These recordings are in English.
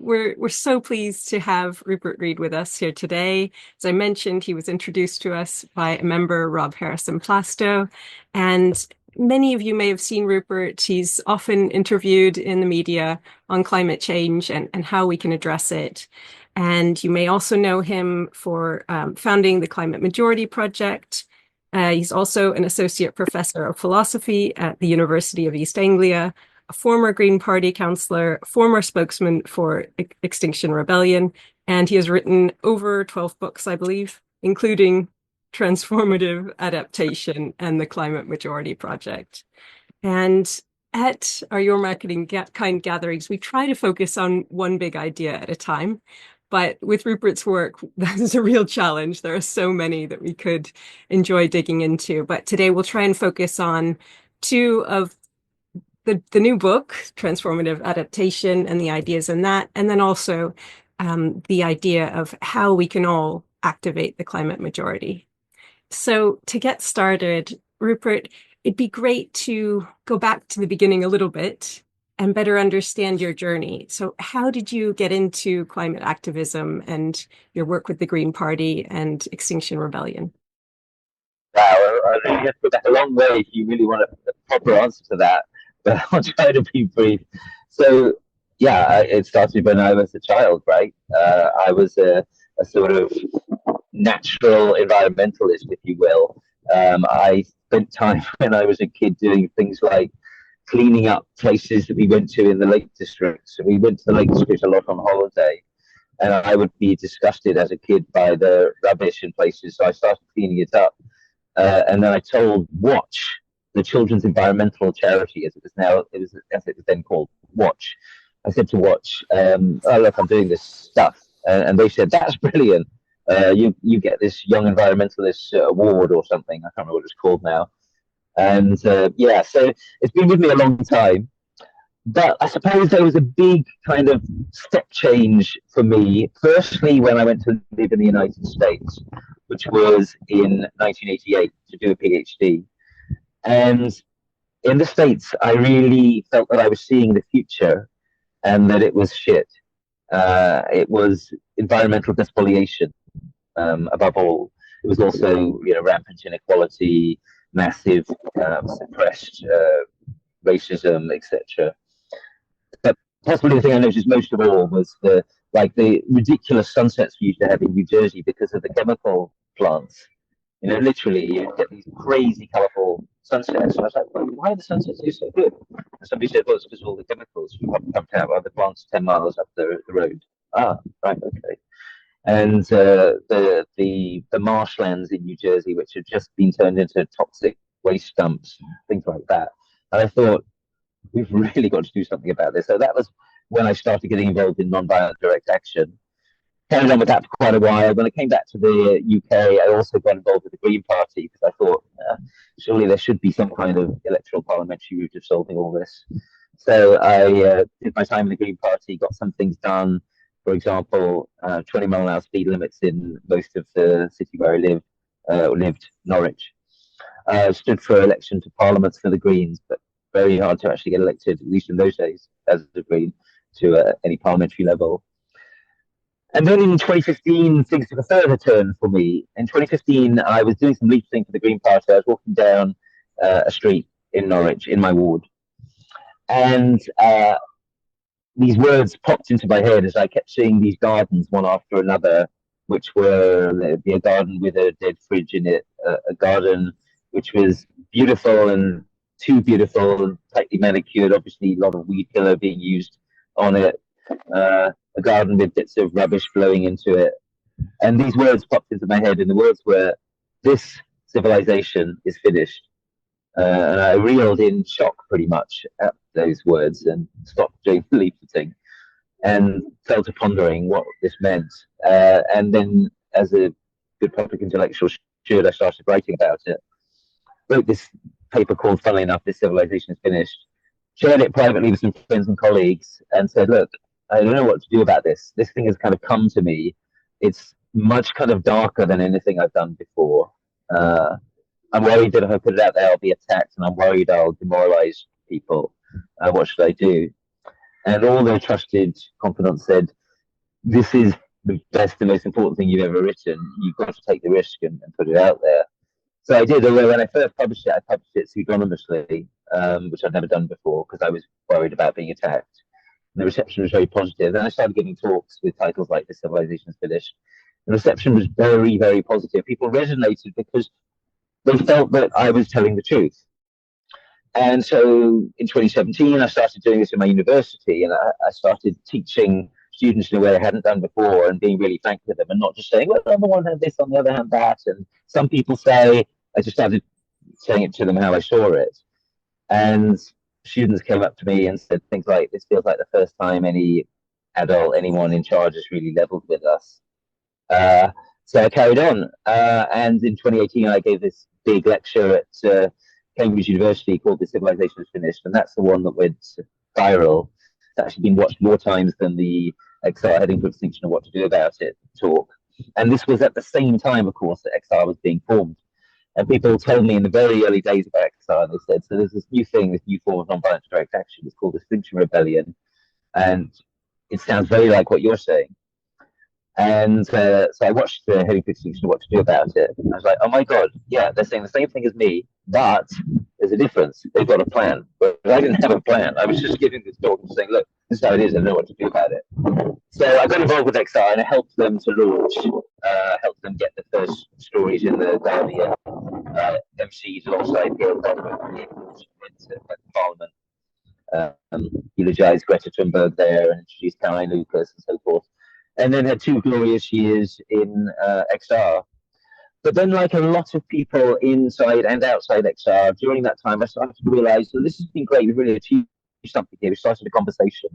we're so pleased to have Rupert Read with us here today. As I mentioned, he was introduced to us by a member, Rob Harrison-Plasto, and many of you may have seen Rupert. He's often interviewed in the media on climate change and how we can address it. And you may also know him for founding the Climate Majority Project. He's also an associate professor of philosophy at the University of East Anglia, a former Green Party councillor, former spokesman for Extinction Rebellion, and he has written over 12 books, I believe, including Transformative Adaptation and the Climate Majority Project. And at our Your MarketingKind gatherings, we try to focus on one big idea at a time. But with Rupert's work, that is a real challenge. There are so many that we could enjoy digging into. But today we'll try and focus on two of the new book, Transformative Adaptation, and the ideas in that, and then also the idea of how we can all activate the climate majority. So to get started, Rupert, it'd be great to go back to the beginning a little bit and better understand your journey. So how did you get into climate activism and your work with the Green Party and Extinction Rebellion? Wow, you have to go back a long way if you really want a proper answer to that, but I'll try to be brief. So, yeah, it started when I was a child, right? I was a sort of natural environmentalist, if you will. I spent time when I was a kid doing things like cleaning up places that we went to in the Lake District. So we went to the Lake District a lot on holiday, and I would be disgusted as a kid by the rubbish in places. So I started cleaning it up. And then I told Watch, the children's environmental charity, as it was then called, Watch. I said to Watch, "Oh look, I'm doing this stuff," and they said, "That's brilliant. You get this Young Environmentalist Award or something. I can't remember what it's called now." And yeah, so it's been with me a long time. But I suppose there was a big kind of step change for me. Firstly, when I went to live in the United States, which was in 1988 to do a PhD. And in the States, I really felt that I was seeing the future and that it was shit. It was environmental despoliation, above all. It was also, rampant inequality, massive suppressed racism, etc. But possibly the thing I noticed most of all was the ridiculous sunsets we used to have in New Jersey because of the chemical plants. Literally, you get these crazy, colourful sunsets. And I was like, well, why are the sunsets so good? And somebody said, well, it's because of all the chemicals pumped out by the plants 10 miles up the road. Ah, right, okay. And the marshlands in New Jersey, which had just been turned into toxic waste dumps, things like that. And I thought, we've really got to do something about this. So that was when I started getting involved in nonviolent direct action. Carried on with that for quite a while. When I came back to the UK, I also got involved with the Green Party because I thought, surely there should be some kind of electoral parliamentary route of solving all this. So I did my time in the Green Party, got some things done. For example, 20-mile-an-hour speed limits in most of the city where I lived, Norwich. Stood for election to Parliament for the Greens, but very hard to actually get elected, at least in those days, as a Green, to any parliamentary level. And then in 2015, things took a further turn for me. In 2015, I was doing some leafleting for the Green Party. I was walking down a street in Norwich, in my ward. And these words popped into my head as I kept seeing these gardens, one after another, which were, there'd be a garden with a dead fridge in it, a garden which was beautiful and too beautiful and tightly manicured, obviously a lot of weed killer being used on it. A garden with bits of rubbish flowing into it. And these words popped into my head, and the words were, "This civilization is finished." And I reeled in shock pretty much at those words and stopped doing leafleting and fell to pondering what this meant. And then, as a good public intellectual should, I started writing about it. Wrote this paper called, funnily enough, "This Civilization is Finished." Shared it privately with some friends and colleagues and said, look, I don't know what to do about this. This thing has kind of come to me. It's much kind of darker than anything I've done before. I'm worried that if I put it out there, I'll be attacked, and I'm worried I'll demoralize people. What should I do? And all their trusted confidants said, this is the best and most important thing you've ever written. You've got to take the risk and put it out there. So I did, although when I first published it, I published it pseudonymously, which I'd never done before because I was worried about being attacked. And the reception was very positive. Then I started giving talks with titles like "This Civilization is Finished." The reception was very, very positive. People resonated because they felt that I was telling the truth. And so in 2017, I started doing this in my university, and I started teaching students in a way I hadn't done before and being really frank with them and not just saying, well, on the one hand this, on the other hand that. And some people say, I just started saying it to them how I saw it. And students came up to me and said things like, this feels like the first time any adult, anyone in charge has really leveled with us. So I carried on. And in 2018, I gave this big lecture at Cambridge University called "The Civilization is Finished," and that's the one that went viral. It's actually been watched more times than the XR Heading for Extinction and What to Do About It talk. And this was at the same time, of course, that XR was being formed. And people told me in the very early days about XR, they said, so there's this new thing, this new form of non-violent direct action. It's called Extinction Rebellion. And it sounds very like what you're saying. And so I watched the Heading for Extinction, What to Do About It. And I was like, oh my God, yeah, they're saying the same thing as me, but there's a difference. They've got a plan. But I didn't have a plan. I was just giving this talk and saying, look, this is how it is. I know what to do about it. So I got involved with XR and I helped them to launch, helped them get the first stories in the Guardian, MCs alongside Gail Godwin, went to Parliament, eulogized Greta Thunberg there and introduced Caroline Lucas and so forth. And then had 2 glorious years in XR. But then, like a lot of people inside and outside XR, during that time, I started to realize, so this has been great. We've really achieved something here. We started a conversation.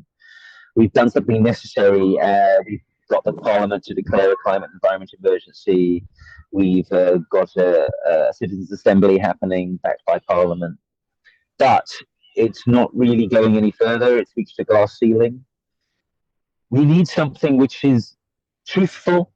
We've done something necessary. We've got the Parliament to declare a climate and environment emergency. We've got a citizens' assembly happening, backed by Parliament. But it's not really going any further. It's reached a glass ceiling. We need something which is truthful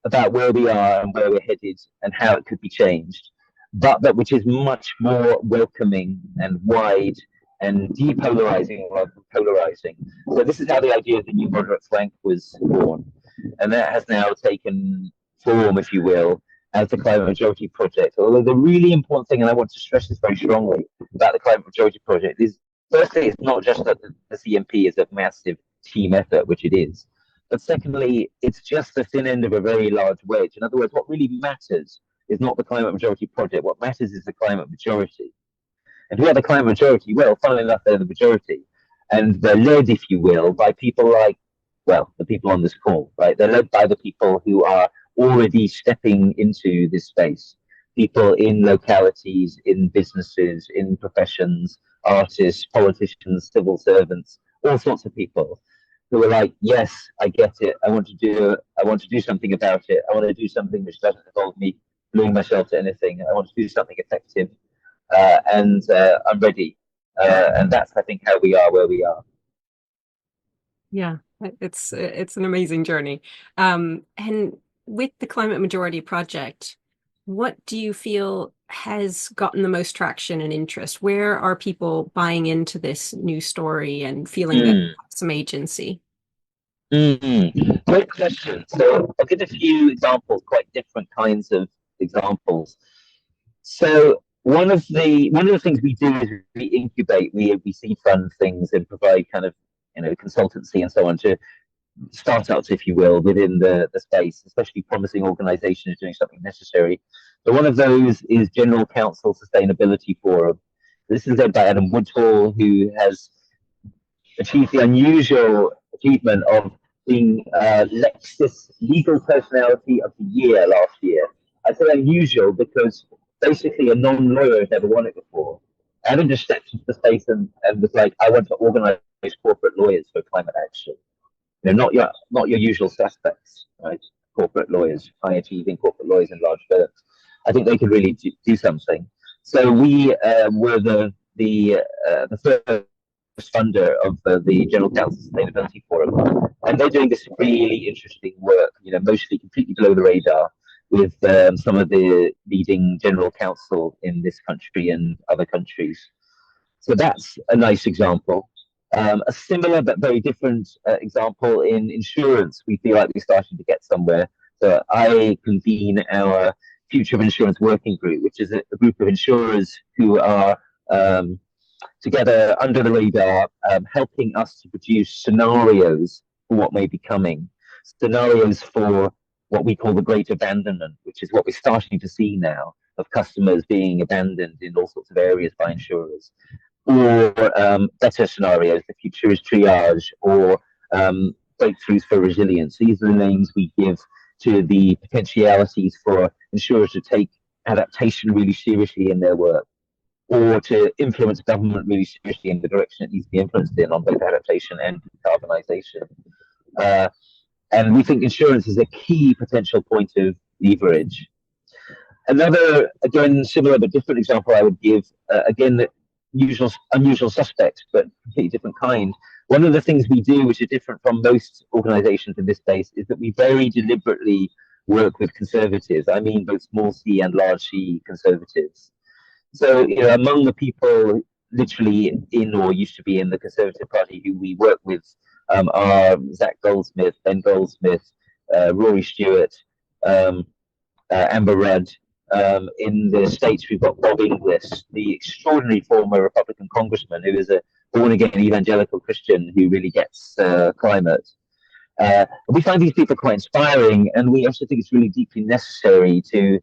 about where we are and where we're headed and how it could be changed, but that which is much more welcoming and wide and depolarizing rather than polarizing. So this is how the idea of the new moderate flank was born. And that has now taken form, if you will, as the Climate Majority Project. Although the really important thing, and I want to stress this very strongly about the Climate Majority Project, is firstly, it's not just that the CMP is a massive team effort, which it is. But secondly, it's just the thin end of a very large wedge. In other words, what really matters is not the Climate Majority Project. What matters is the climate majority. And who are the climate majority? Well, funnily enough, they're the majority. And they're led, if you will, by people like, well, the people on this call, right? They're led by the people who are already stepping into this space. People in localities, in businesses, in professions, artists, politicians, civil servants, all sorts of people who are like, yes, I get it. I want to do something about it. I want to do something which doesn't involve me gluing myself to anything. I want to do something effective, and I'm ready. And that's, I think, how we are where we are. Yeah, it's an amazing journey. And with the Climate Majority Project, what do you feel has gotten the most traction and interest? Where are people buying into this new story and feeling that some agency? Great question. So I'll give a few examples, quite different kinds of examples. So one of the things we do is we incubate, we seed fund things and provide kind of consultancy and so on to startups, if you will, within the space, especially promising organizations doing something necessary. So one of those is General Council Sustainability Forum. This is led by Adam Woodhall, who has achieved the unusual achievement of being Lexis Legal Personality of the Year last year. I say unusual because basically a non-lawyer has never won it before. Adam just stepped into the space and was like, I want to organize corporate lawyers for climate action. Not your usual suspects, right? Corporate lawyers, high achieving corporate lawyers in large firms. I think they could really do something. So we were the first funder of the General Council Sustainability Forum, and they're doing this really interesting work. Mostly completely below the radar, with some of the leading general counsel in this country and other countries. So that's a nice example. A similar but very different example in insurance. We feel like we're starting to get somewhere. So I convene our Future of Insurance Working Group, which is a group of insurers who are together under the radar, helping us to produce scenarios for what may be coming, scenarios for what we call the great abandonment, which is what we're starting to see now of customers being abandoned in all sorts of areas by insurers, or better scenarios, the future is triage, or breakthroughs for resilience. These are the names we give to the potentialities for insurers to take adaptation really seriously in their work, or to influence government really seriously in the direction it needs to be influenced in on both adaptation and decarbonisation. And we think insurance is a key potential point of leverage. Another, again, similar but different example I would give, again, unusual suspect, but completely different kind. One of the things we do, which is different from most organizations in this space, is that we very deliberately work with conservatives. I mean, both small c and large c conservatives. So, among the people literally in or used to be in the Conservative Party who we work with are Zach Goldsmith, Ben Goldsmith, Rory Stewart, Amber Rudd. In the States, we've got Bob Inglis, the extraordinary former Republican congressman who is a born-again evangelical Christian who really gets climate. We find these people quite inspiring, and we also think it's really deeply necessary to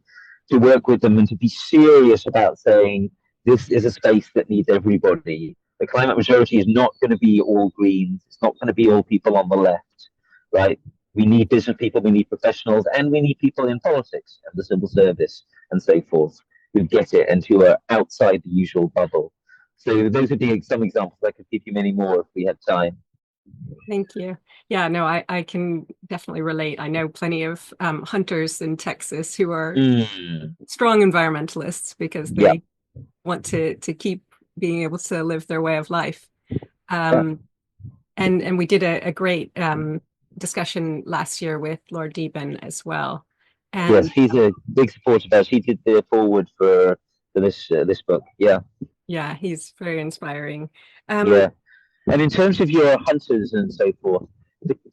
work with them and to be serious about saying this is a space that needs everybody. The climate majority is not going to be all Greens. It's not going to be all people on the left, right? We need business people, we need professionals, and we need people in politics and the civil service and so forth who get it and who are outside the usual bubble. So those would be some examples. I could give you many more if we had time. Thank you. Yeah, no, I can definitely relate. I know plenty of hunters in Texas who are strong environmentalists because they want to keep being able to live their way of life. And we did a great discussion last year with Lord Deben as well. And yes, he's a big supporter of ours. He did the foreword for this book. Yeah, he's very inspiring. Yeah. And in terms of your hunters and so forth,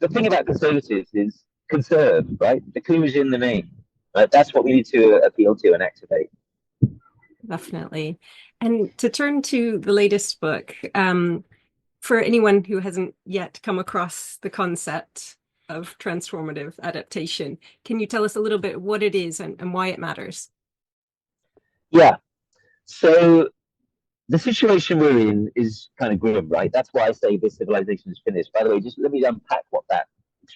the thing about conservatives is conserve, right? The clue is in the name. Right? That's what we need to appeal to and activate. Definitely. And to turn to the latest book, for anyone who hasn't yet come across the concept of transformative adaptation, can you tell us a little bit what it is and why it matters? Yeah. So the situation we're in is kind of grim, right? That's why I say this civilization is finished. By the way, just let me unpack what that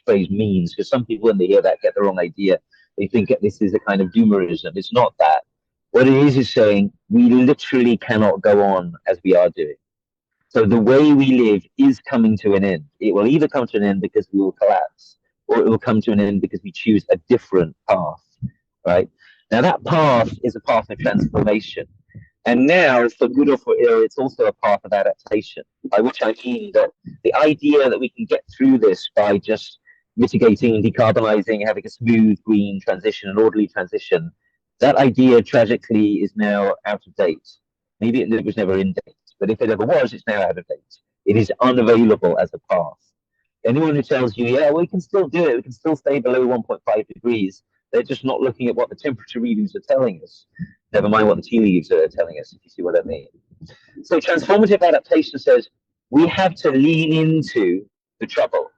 phrase means, because some people, when they hear that, get the wrong idea. They think this is a kind of doomerism. It's not that. What it is saying we literally cannot go on as we are doing. So the way we live is coming to an end. It will either come to an end because we will collapse, or it will come to an end because we choose a different path, right? Now that path is a path of transformation. And now, for good or for ill, it's also a path of adaptation, by which I mean that the idea that we can get through this by just mitigating, decarbonizing, having a smooth green transition, an orderly transition, that idea tragically is now out of date. Maybe it was never in date, but if it ever was, it's now out of date. It is unavailable as a path. Anyone who tells you, yeah, we can still do it, we can still stay below 1.5 degrees, they're just not looking at what the temperature readings are telling us. Never mind what the tea leaves are telling us, if you see what I mean. So transformative adaptation says we have to lean into the trouble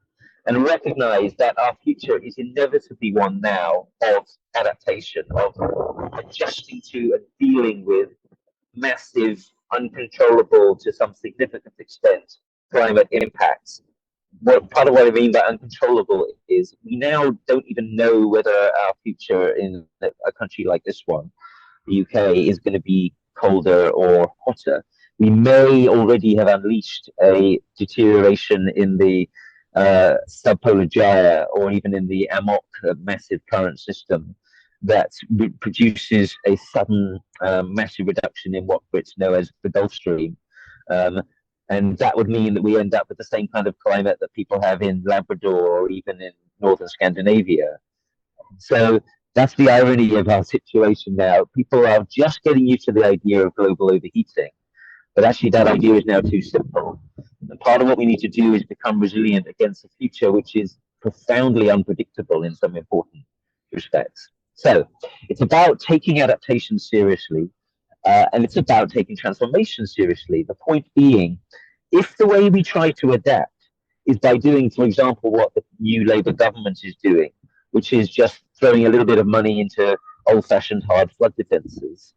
and recognize that our future is inevitably one now of adaptation, of adjusting to and dealing with massive, uncontrollable to some significant extent climate impacts. Part of what I mean by uncontrollable is we now don't even know whether our future in a country like this one, the UK, is going to be colder or hotter. We may already have unleashed a deterioration in the subpolar gyre or even in the Amok massive current system that produces a sudden massive reduction in what Brits know as the Gulf Stream. And that would mean that we end up with the same kind of climate that people have in Labrador or even in northern Scandinavia. So that's the irony of our situation now. People are just getting used to the idea of global overheating. But actually, that idea is now too simple. And part of what we need to do is become resilient against a future which is profoundly unpredictable in some important respects. So it's about taking adaptation seriously, and it's about taking transformation seriously. The point being, if the way we try to adapt is by doing, for example, what the new Labour government is doing, which is just throwing a little bit of money into old-fashioned hard flood defences,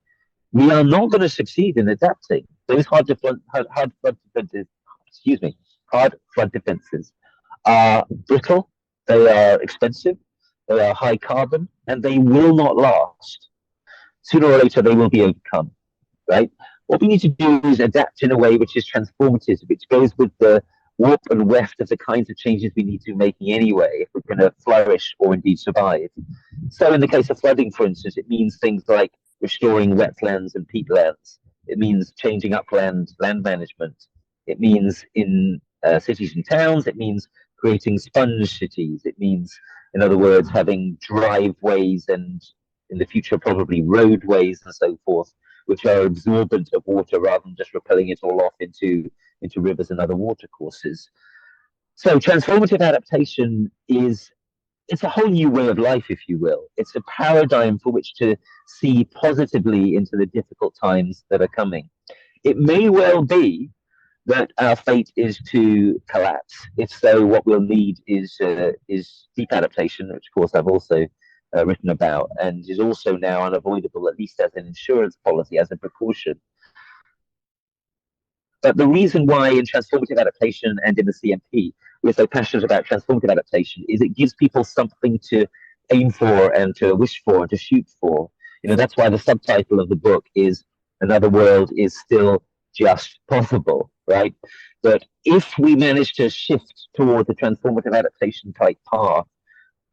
we are not going to succeed in adapting. Those hard flood defences, excuse me, hard flood defences are brittle, they are expensive, they are high carbon, and they will not last. Sooner or later, they will be overcome, right? What we need to do is adapt in a way which is transformative, which goes with the warp and weft of the kinds of changes we need to be making anyway if we're going to flourish or indeed survive. So in the case of flooding, for instance, it means things like restoring wetlands and peatlands. It means changing upland land management. It means in cities and towns, it means creating sponge cities. It means, in other words, having driveways and in the future probably roadways and so forth, which are absorbent of water rather than just repelling it all off into rivers and other watercourses. So transformative adaptation is it's a whole new way of life, if you will. It's a paradigm for which to see positively into the difficult times that are coming. It may well be that our fate is to collapse. If so, what we'll need is deep adaptation, which of course I've also written about, and is also now unavoidable, at least as an insurance policy, as a precaution. But the reason why in transformative adaptation and in the CMP we're so passionate about transformative adaptation is it gives people something to aim for and to wish for and to shoot for. You know, that's why the subtitle of the book is Another World is Still Just Possible, right? But if we manage to shift towards a transformative adaptation type path,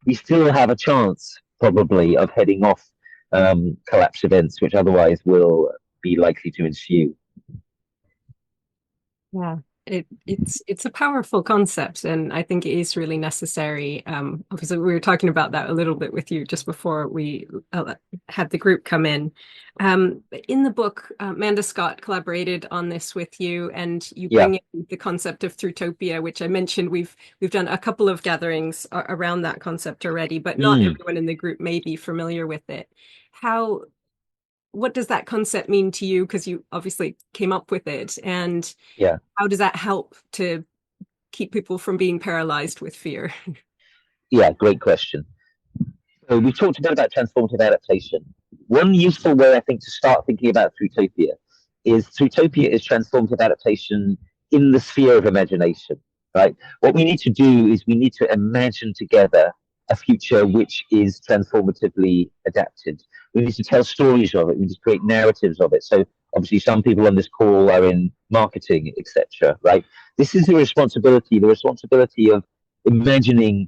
we still have a chance probably of heading off collapse events, which otherwise will be likely to ensue. Yeah, it's a powerful concept, and I think it is really necessary. Obviously, we were talking about that a little bit with you just before we had the group come in. In the book, Amanda Scott collaborated on this with you, and you bring in the concept of Thrutopia, which I mentioned. We've done a couple of gatherings around that concept already, but not everyone in the group may be familiar with it. What does that concept mean to you? Because you obviously came up with it, and how does that help to keep people from being paralyzed with fear? Yeah, great question. So we talked a bit about transformative adaptation. One useful way, I think, to start thinking about Thrutopia is transformative adaptation in the sphere of imagination, right? What we need to do is we need to imagine together a future which is transformatively adapted. We need to tell stories of it. We need to create narratives of it. So obviously some people on this call are in marketing, etc., right? This is the responsibility of imagining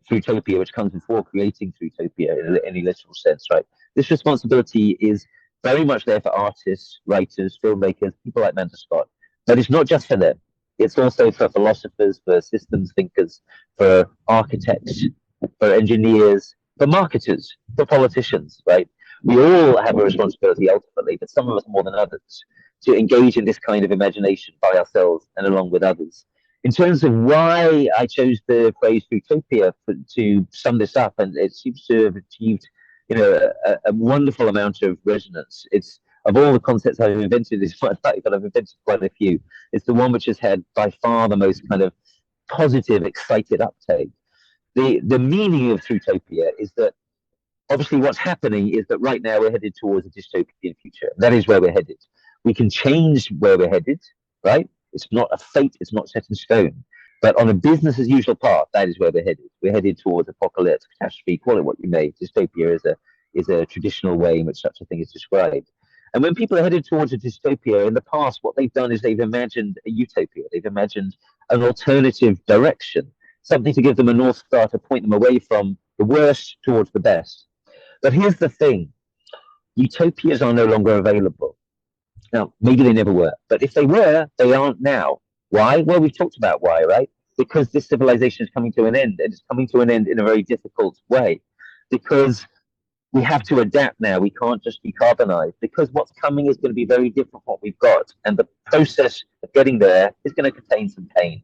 Thrutopia, which comes before creating Thrutopia in any literal sense, right? This responsibility is very much there for artists, writers, filmmakers, people like Amanda Scott, but it's not just for them. It's also for philosophers, for systems thinkers, for architects, for engineers, for marketers, for politicians, right? We all have a responsibility ultimately, but some of us more than others, to engage in this kind of imagination by ourselves and along with others. In terms of why I chose the phrase Thrutopia to sum this up, and it seems to have achieved, a wonderful amount of resonance. It's of all the concepts I've invented in my life, and I've invented quite a few. It's the one which has had by far the most kind of positive, excited uptake. The meaning of Thrutopia is that obviously what's happening is that right now we're headed towards a dystopian future. That is where we're headed. We can change where we're headed, right? It's not a fate, it's not set in stone. But on a business as usual path, that is where we're headed. We're headed towards apocalypse, catastrophe, call it what you may. Dystopia is a traditional way in which such a thing is described. And when people are headed towards a dystopia, in the past, what they've done is they've imagined a utopia. They've imagined an alternative direction, something to give them a North Star to point them away from the worst towards the best. But here's the thing. Utopias are no longer available. Now, maybe they never were, but if they were, they aren't now. Why? Well, we've talked about why, right? Because this civilization is coming to an end, and it's coming to an end in a very difficult way. Because we have to adapt now. We can't just decarbonize, because what's coming is going to be very different from what we've got. And the process of getting there is going to contain some pain.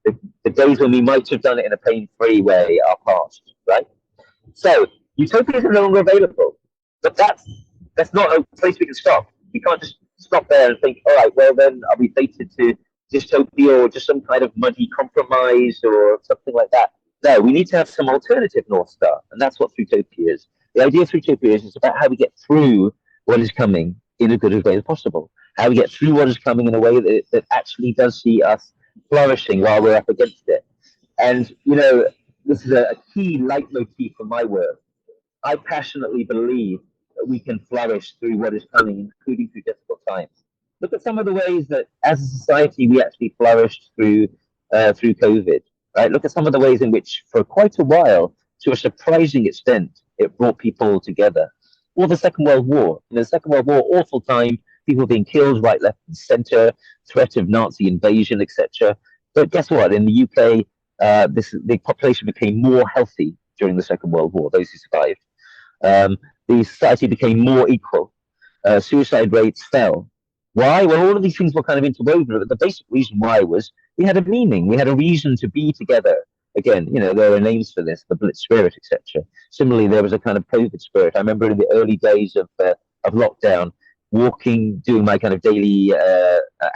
The days when we might have done it in a pain-free way are past, right? So utopias are no longer available. But that's not a place we can stop. We can't just stop there and think, all right, well then are we fated to dystopia or just some kind of muddy compromise or something like that? No, we need to have some alternative North Star, and that's what Thrutopia is. The idea of Thrutopia is about how we get through what is coming in a good way as possible. How we get through what is coming in a way that actually does see us flourishing while we're up against it. And, you know, this is a key leitmotif for my work. I passionately believe that we can flourish through what is coming, including through difficult times. Look at some of the ways that, as a society, we actually flourished through COVID. Right? Look at some of the ways in which, for quite a while, to a surprising extent, it brought people together. Or the Second World War. In the Second World War, awful time, people being killed right, left, and centre, threat of Nazi invasion, etc. But guess what? In the UK, the population became more healthy during the Second World War. Those who survived. The society became more equal. Suicide rates fell. Why? Well, all of these things were kind of interwoven, but the basic reason why was we had a meaning, we had a reason to be together. Again, you know, there are names for this, the Blitz spirit, etc. Similarly, there was a kind of COVID spirit. I remember in the early days of lockdown, walking, doing my kind of daily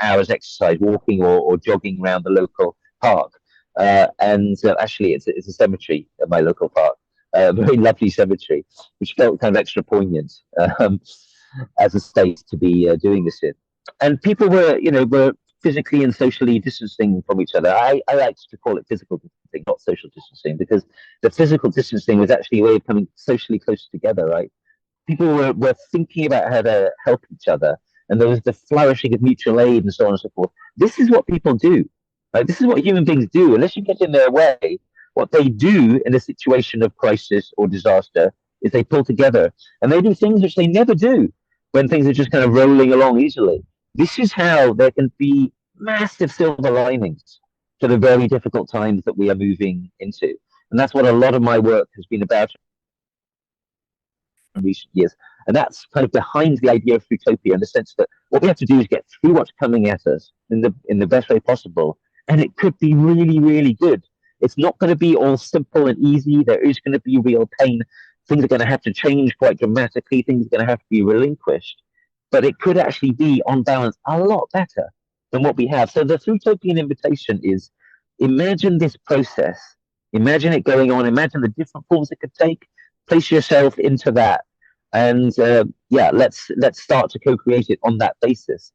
hours exercise, walking or jogging around the local park. And actually, it's a cemetery at my local park. A very lovely cemetery, which felt kind of extra poignant as a state to be doing this in. And people were physically and socially distancing from each other. I like to call it physical distancing, not social distancing, because the physical distancing was actually a way of coming socially close together, right? People were thinking about how to help each other, and there was the flourishing of mutual aid and so on and so forth. This is what people do. Right? This is what human beings do. Unless you get in their way, what they do in a situation of crisis or disaster is they pull together, and they do things which they never do when things are just kind of rolling along easily. This is how there can be massive silver linings to the very difficult times that we are moving into. And that's what a lot of my work has been about in recent years. And that's kind of behind the idea of Thrutopia, in the sense that what we have to do is get through what's coming at us in the best way possible. And it could be really, really good. It's not going to be all simple and easy. There is going to be real pain. Things are going to have to change quite dramatically. Things are going to have to be relinquished. But it could actually be, on balance, a lot better than what we have. So the Thrutopian invitation is, imagine this process. Imagine it going on. Imagine the different forms it could take. Place yourself into that. And let's start to co-create it on that basis.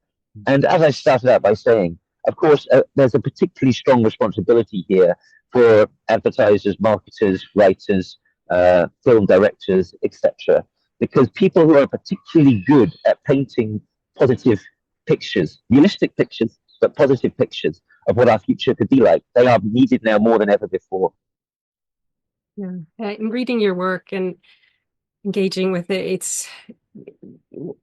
And as I started out by saying, of course, there's a particularly strong responsibility here for advertisers, marketers, writers, film directors, etc. Because people who are particularly good at painting positive pictures, realistic pictures, but positive pictures of what our future could be like, they are needed now more than ever before. Yeah, in reading your work and engaging with it, it's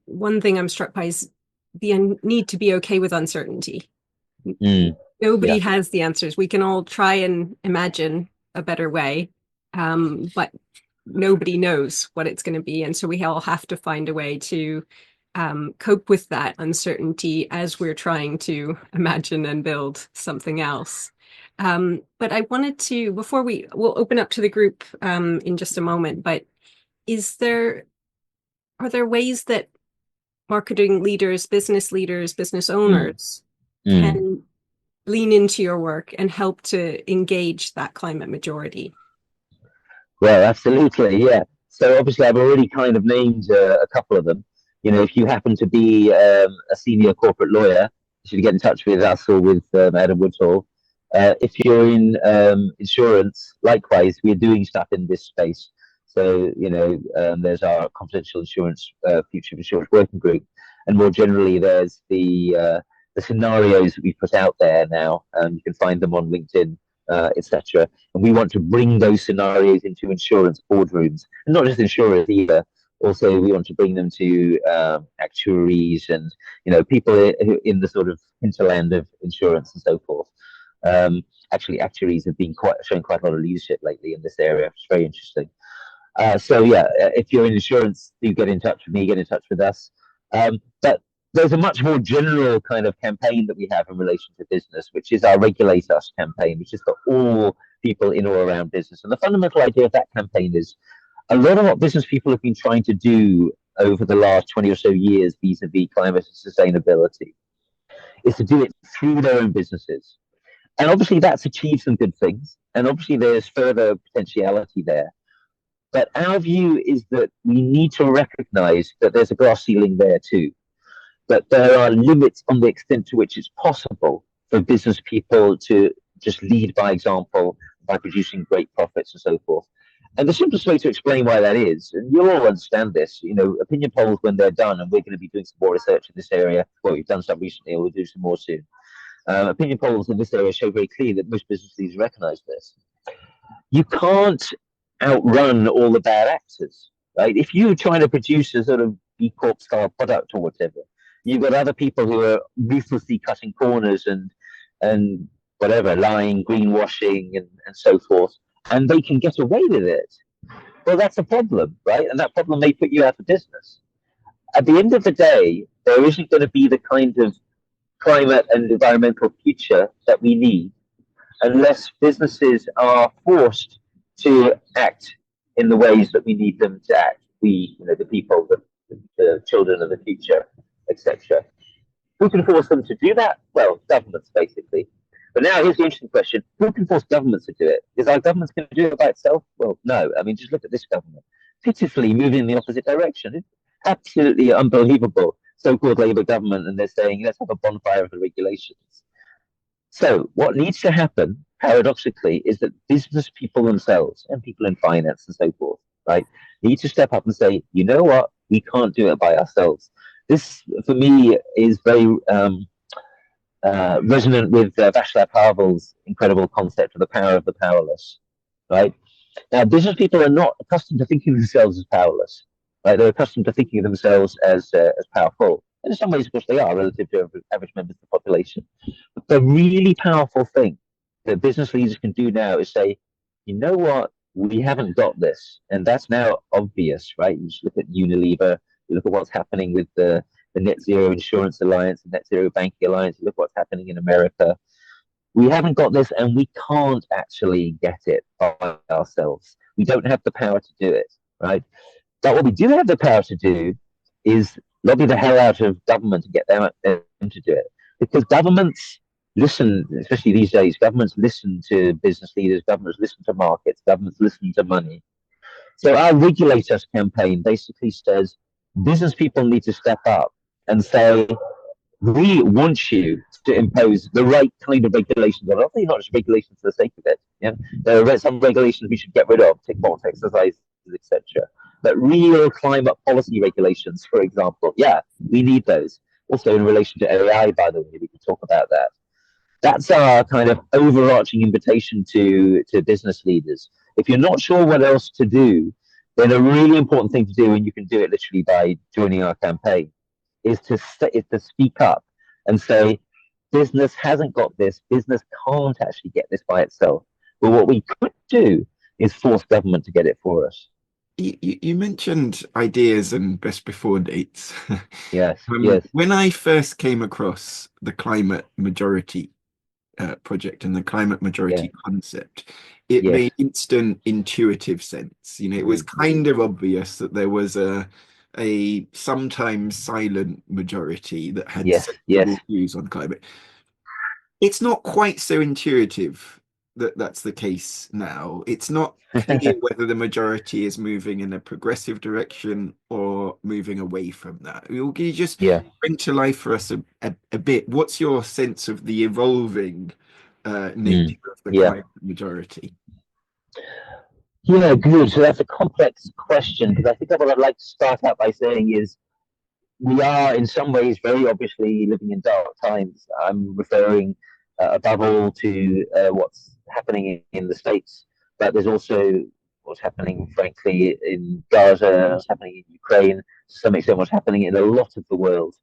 one thing I'm struck by is the need to be okay with uncertainty. Nobody has the answers. We can all try and imagine a better way, but nobody knows what it's going to be. And so we all have to find a way to cope with that uncertainty as we're trying to imagine and build something else. But I wanted to, before we'll open up to the group in just a moment, but are there ways that marketing leaders, business owners can lean into your work and help to engage that climate majority? Well, absolutely, yeah. So obviously, I've already kind of named a couple of them. You know, if you happen to be a senior corporate lawyer, you should get in touch with us or with Adam Woodhall. If you're in insurance, likewise, we're doing stuff in this space. So, you know, there's our confidential insurance, future of insurance working group. And more generally, there's the scenarios that we've put out there now. You can find them on LinkedIn, etc. And we want to bring those scenarios into insurance boardrooms, and not just insurers either. Also, we want to bring them to actuaries and, you know, people in the sort of hinterland of insurance and so forth. Actually, actuaries have been showing quite a lot of leadership lately in this area. It's very interesting. So yeah, if you're in insurance, do get in touch with me, get in touch with us. But there's a much more general kind of campaign that we have in relation to business, which is our Regulate Us campaign, which is for all people in or around business. And the fundamental idea of that campaign is a lot of what business people have been trying to do over the last 20 or so years vis-a-vis climate and sustainability is to do it through their own businesses. And obviously that's achieved some good things. And obviously there's further potentiality there. But our view is that we need to recognize that there's a glass ceiling there too, that there are limits on the extent to which it's possible for business people to just lead by example by producing great profits and so forth. And the simplest way to explain why that is, and you'll all understand this, opinion polls when they're done, and we're going to be doing some more research in this area. Well, we've done some recently, and we'll do some more soon. Opinion polls in this area show very clearly that most business leaders recognize this. You can't outrun all the bad actors, right? If you're trying to produce a sort of B Corp style product or whatever, you've got other people who are ruthlessly cutting corners and whatever, lying, greenwashing, and so forth, and they can get away with it. Well, that's a problem, right? And that problem may put you out of business. At the end of the day, there isn't going to be the kind of climate and environmental future that we need unless businesses are forced to act in the ways that we need them to act. We, the people, the children of the future, etc. Who can force them to do that? Well, governments, basically. But now here's the interesting question. Who can force governments to do it? Is our government going to do it by itself? Well, no. I mean, just look at this government. Pitifully moving in the opposite direction. It's absolutely unbelievable. So-called Labour government, and they're saying, let's have a bonfire of the regulations. So what needs to happen, paradoxically, is that business people themselves and people in finance and so forth, right, need to step up and say, you know what, we can't do it by ourselves. This, for me, is very resonant with Václav Havel's incredible concept of the power of the powerless, right? Now, business people are not accustomed to thinking of themselves as powerless, right? They're accustomed to thinking of themselves as powerful. And in some ways, of course, they are relative to average members of the population. But the really powerful thing that business leaders can do now is say, you know what, we haven't got this. And that's now obvious, right? You just look at Unilever, you look at what's happening with the Net Zero Insurance Alliance, the Net Zero Banking Alliance, you look at what's happening in America. We haven't got this, and we can't actually get it by ourselves. We don't have the power to do it, right? But what we do have the power to do is lobby the hell out of government to get them to do it. Because governments listen, especially these days, governments listen to business leaders, governments listen to markets, governments listen to money. So our Regulate Us campaign basically says business people need to step up and say, we want you to impose the right kind of regulations on it. Not just regulations for the sake of it. Yeah? There are some regulations we should get rid of, tick box exercises, etc. But real climate policy regulations, for example, yeah, we need those. Also in relation to AI, by the way, we can talk about that. That's our kind of overarching invitation to business leaders. If you're not sure what else to do, then a really important thing to do, and you can do it literally by joining our campaign, is to speak up and say, business hasn't got this, business can't actually get this by itself. But what we could do is force government to get it for us. You mentioned ideas and best before dates. Yes, yes. When I first came across the climate majority project and the climate majority concept, it made instant intuitive sense. It was kind of obvious that there was a sometimes silent majority that had sensible views on climate. It's not quite so intuitive that that's the case now. It's not clear whether the majority is moving in a progressive direction or moving away from that. Can you just bring to life for us a bit? What's your sense of the evolving nature of the climate majority? Yeah, good. So that's a complex question, because I think what I'd like to start out by saying is we are in some ways very obviously living in dark times. I'm referring above all to what's happening in the States, but there's also what's happening, frankly, in Gaza, what's happening in Ukraine, to some extent what's happening in a lot of the world,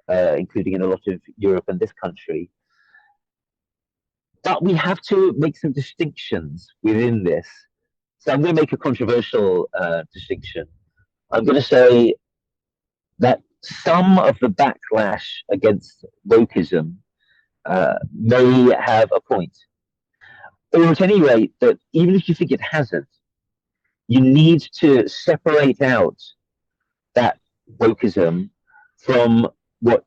including in a lot of Europe and this country. But we have to make some distinctions within this So I'm going to make a controversial distinction. I'm going to say that some of the backlash against wokeism may have a point. Or at any rate, that even if you think it hasn't, you need to separate out that wokeism from what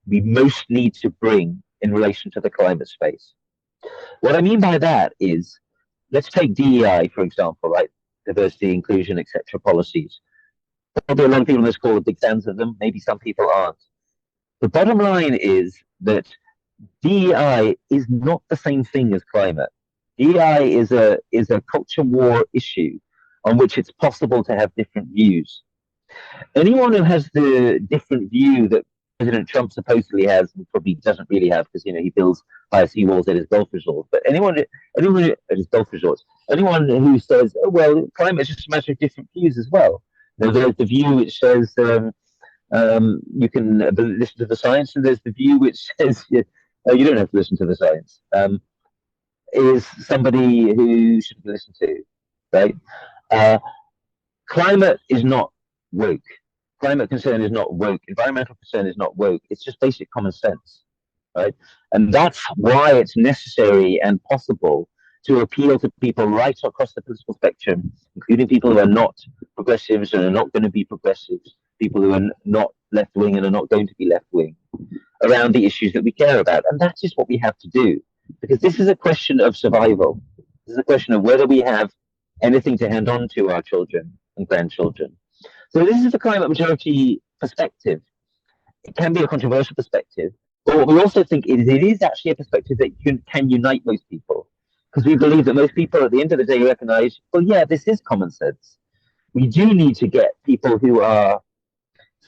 we most need to bring in relation to the climate space. What I mean by that is, let's take DEI, for example, right? Diversity, inclusion, etc. policies. There'll be a lot of people on this call are big fans of them. Maybe some people aren't. The bottom line is that DEI is not the same thing as climate. DEI is a culture war issue on which it's possible to have different views. Anyone who has the different view that President Trump supposedly has, and probably doesn't really have, because he builds higher seawalls at his golf resorts. But anyone at his golf resorts, anyone who says, "Oh well, climate is just a matter of different views" as well. There's the view which says you can listen to the science, and there's the view which says you don't have to listen to the science. Is somebody who should be listened to, right? Climate is not woke. Climate concern is not woke. Environmental concern is not woke. It's just basic common sense, right? And that's why it's necessary and possible to appeal to people right across the political spectrum, including people who are not progressives and are not going to be progressives, people who are not left-wing and are not going to be left-wing, around the issues that we care about. And that is what we have to do, because this is a question of survival. This is a question of whether we have anything to hand on to our children and grandchildren. So this is the climate majority perspective. It can be a controversial perspective, but what we also think is it is actually a perspective that can unite most people, because we believe that most people at the end of the day recognize, well, yeah, this is common sense. We do need to get people who are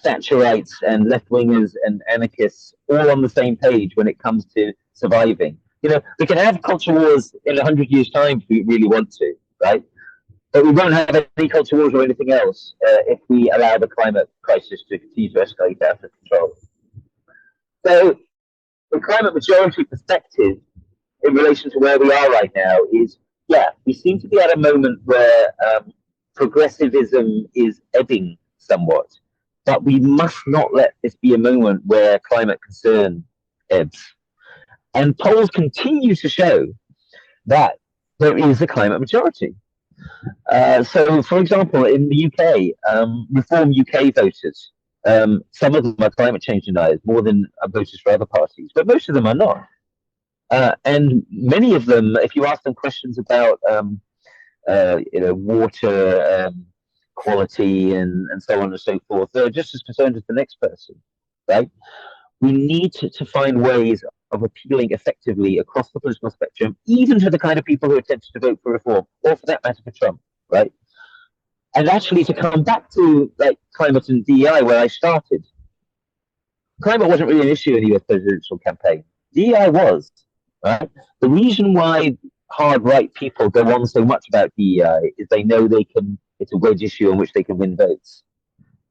Thatcherites and left-wingers and anarchists all on the same page when it comes to surviving. We can have culture wars in 100 years' time if we really want to, right? But we won't have any culture wars or anything else if we allow the climate crisis to continue to escalate out of control. So the climate majority perspective in relation to where we are right now is, yeah, we seem to be at a moment where progressivism is ebbing somewhat, but we must not let this be a moment where climate concern ebbs. And polls continue to show that there is a climate majority. So, for example, in the UK, Reform UK voters, some of them are climate change deniers more than voters for other parties, but most of them are not. And many of them, if you ask them questions about, water quality and so on and so forth, they're just as concerned as the next person, right? We need to find ways of appealing effectively across the political spectrum, even to the kind of people who are tempted to vote for reform, or for that matter for Trump, right? And actually to come back to climate and DEI where I started, climate wasn't really an issue in the US presidential campaign. DEI was, right? The reason why hard right people go on so much about DEI is they know it's a wedge issue on which they can win votes.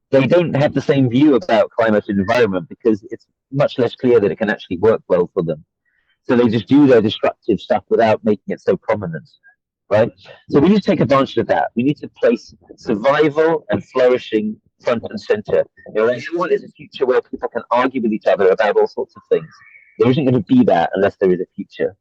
They don't have the same view about climate and environment because it's much less clear that it can actually work well for them. So they just do their destructive stuff without making it so prominent, right? So we need to take advantage of that. We need to place survival and flourishing front and center. Everyone is a future where people can argue with each other about all sorts of things. There isn't going to be that unless there is a future